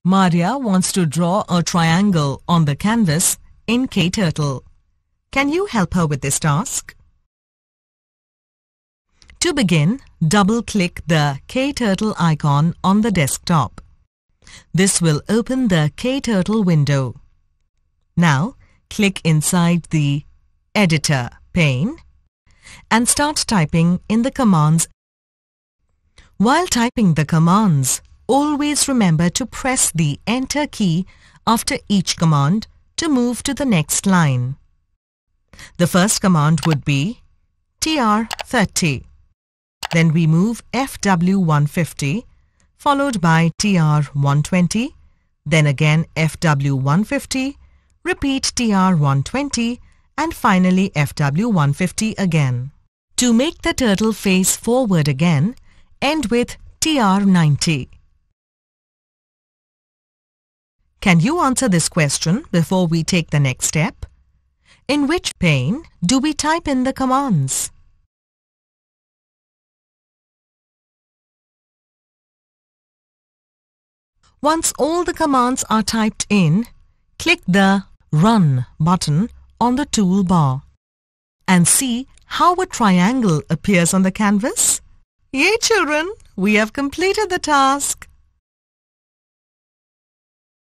Maria wants to draw a triangle on the canvas in Kturtle. Can you help her with this task? To begin, double-click the Kturtle icon on the desktop. This will open the Kturtle window. Now, click inside the editor pane and start typing in the commands. While typing the commands, always remember to press the Enter key after each command to move to the next line. The first command would be TR30. Then we move FW150, followed by TR120, then again FW150, repeat TR120, and finally FW150 again. To make the turtle face forward again, end with TR90. Can you answer this question before we take the next step? In which pane do we type in the commands? Once all the commands are typed in, click the Run button on the toolbar and see how a triangle appears on the canvas. Yay, children! We have completed the task.